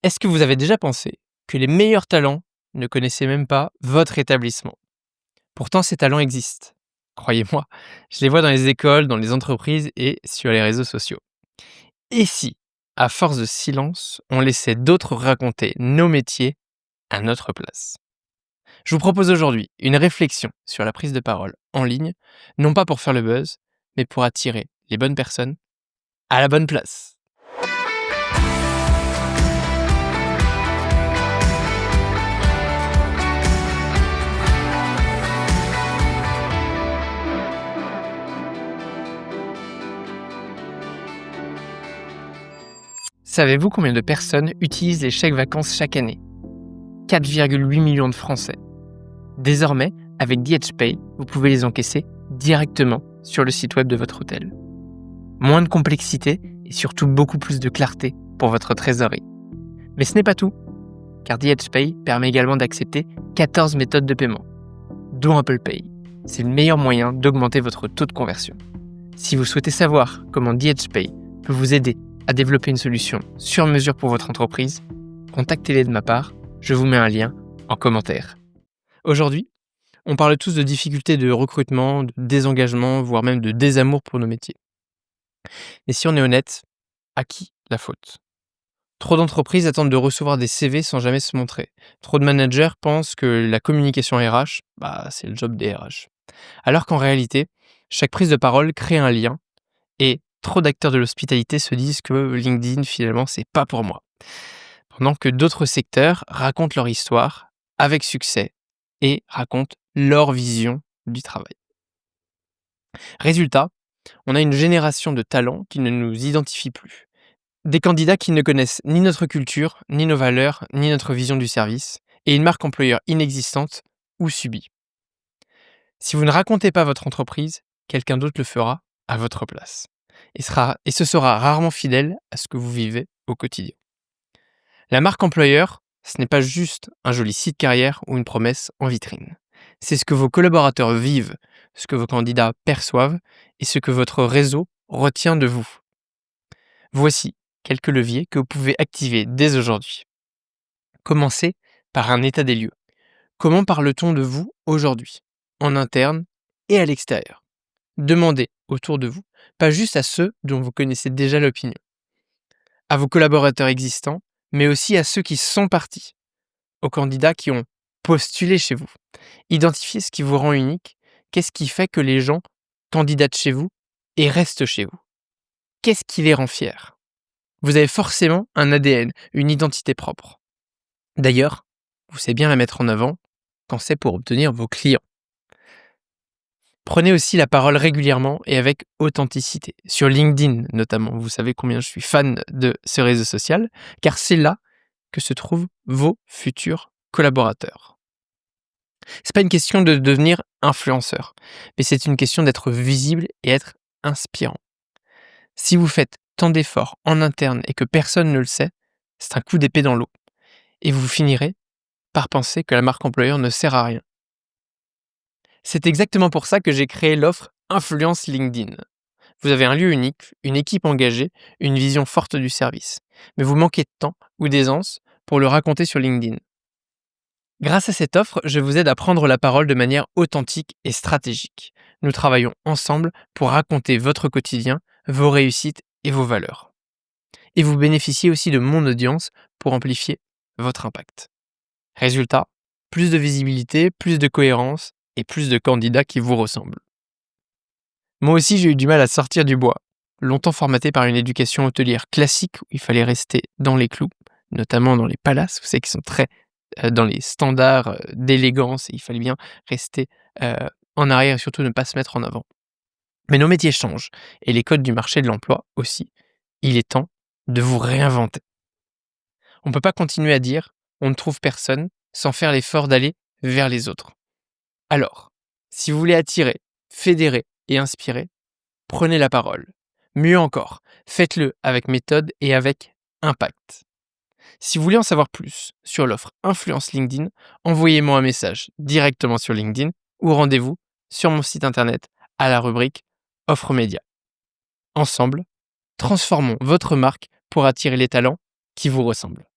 Est-ce que vous avez déjà pensé que les meilleurs talents ne connaissaient même pas votre établissement? Pourtant, ces talents existent. Croyez-moi, je les vois dans les écoles, dans les entreprises et sur les réseaux sociaux. Et si, à force de silence, on laissait d'autres raconter nos métiers à notre place? Je vous propose aujourd'hui une réflexion sur la prise de parole en ligne, non pas pour faire le buzz, mais pour attirer les bonnes personnes à la bonne place. Savez-vous combien de personnes utilisent les chèques vacances chaque année? 4,8 millions de Français. Désormais, avec DHPay, vous pouvez les encaisser directement sur le site web de votre hôtel. Moins de complexité et surtout beaucoup plus de clarté pour votre trésorerie. Mais ce n'est pas tout, car DHPay permet également d'accepter 14 méthodes de paiement, dont Apple Pay. C'est le meilleur moyen d'augmenter votre taux de conversion. Si vous souhaitez savoir comment DHPay peut vous aider à développer une solution sur mesure pour votre entreprise, contactez-les de ma part, je vous mets un lien en commentaire. Aujourd'hui, on parle tous de difficultés de recrutement, de désengagement, voire même de désamour pour nos métiers. Et si on est honnête, à qui la faute? Trop d'entreprises attendent de recevoir des CV sans jamais se montrer. Trop de managers pensent que la communication RH, c'est le job des RH. Alors qu'en réalité, chaque prise de parole crée un lien et trop d'acteurs de l'hospitalité se disent que LinkedIn, finalement, c'est pas pour moi. Pendant que d'autres secteurs racontent leur histoire avec succès et racontent leur vision du travail. Résultat, on a une génération de talents qui ne nous identifient plus. Des candidats qui ne connaissent ni notre culture, ni nos valeurs, ni notre vision du service, et une marque employeur inexistante ou subie. Si vous ne racontez pas votre entreprise, quelqu'un d'autre le fera à votre place. Et ce sera rarement fidèle à ce que vous vivez au quotidien. La marque employeur, ce n'est pas juste un joli site carrière ou une promesse en vitrine. C'est ce que vos collaborateurs vivent, ce que vos candidats perçoivent et ce que votre réseau retient de vous. Voici quelques leviers que vous pouvez activer dès aujourd'hui. Commencez par un état des lieux. Comment parle-t-on de vous aujourd'hui, en interne et à l'extérieur? Demandez autour de vous, pas juste à ceux dont vous connaissez déjà l'opinion, à vos collaborateurs existants, mais aussi à ceux qui sont partis, aux candidats qui ont postulé chez vous. Identifiez ce qui vous rend unique, qu'est-ce qui fait que les gens candidatent chez vous et restent chez vous. Qu'est-ce qui les rend fiers? Vous avez forcément un ADN, une identité propre. D'ailleurs, vous savez bien la mettre en avant quand c'est pour obtenir vos clients. Prenez aussi la parole régulièrement et avec authenticité. Sur LinkedIn notamment, vous savez combien je suis fan de ce réseau social, car c'est là que se trouvent vos futurs collaborateurs. C'est pas une question de devenir influenceur, mais c'est une question d'être visible et être inspirant. Si vous faites tant d'efforts en interne et que personne ne le sait, c'est un coup d'épée dans l'eau. Et vous finirez par penser que la marque employeur ne sert à rien. C'est exactement pour ça que j'ai créé l'offre Influence LinkedIn. Vous avez un lieu unique, une équipe engagée, une vision forte du service. Mais vous manquez de temps ou d'aisance pour le raconter sur LinkedIn. Grâce à cette offre, je vous aide à prendre la parole de manière authentique et stratégique. Nous travaillons ensemble pour raconter votre quotidien, vos réussites et vos valeurs. Et vous bénéficiez aussi de mon audience pour amplifier votre impact. Résultat, plus de visibilité, plus de cohérence et plus de candidats qui vous ressemblent. Moi aussi, j'ai eu du mal à sortir du bois. Longtemps formaté par une éducation hôtelière classique où il fallait rester dans les clous, notamment dans les palaces, vous savez, qui sont très dans les standards d'élégance, et il fallait bien rester en arrière et surtout ne pas se mettre en avant. Mais nos métiers changent, et les codes du marché de l'emploi aussi. Il est temps de vous réinventer. On ne peut pas continuer à dire « on ne trouve personne » sans faire l'effort d'aller vers les autres. Alors, si vous voulez attirer, fédérer et inspirer, prenez la parole. Mieux encore, faites-le avec méthode et avec impact. Si vous voulez en savoir plus sur l'offre Influence LinkedIn, envoyez-moi un message directement sur LinkedIn ou rendez-vous sur mon site internet à la rubrique Offre média. Ensemble, transformons votre marque pour attirer les talents qui vous ressemblent.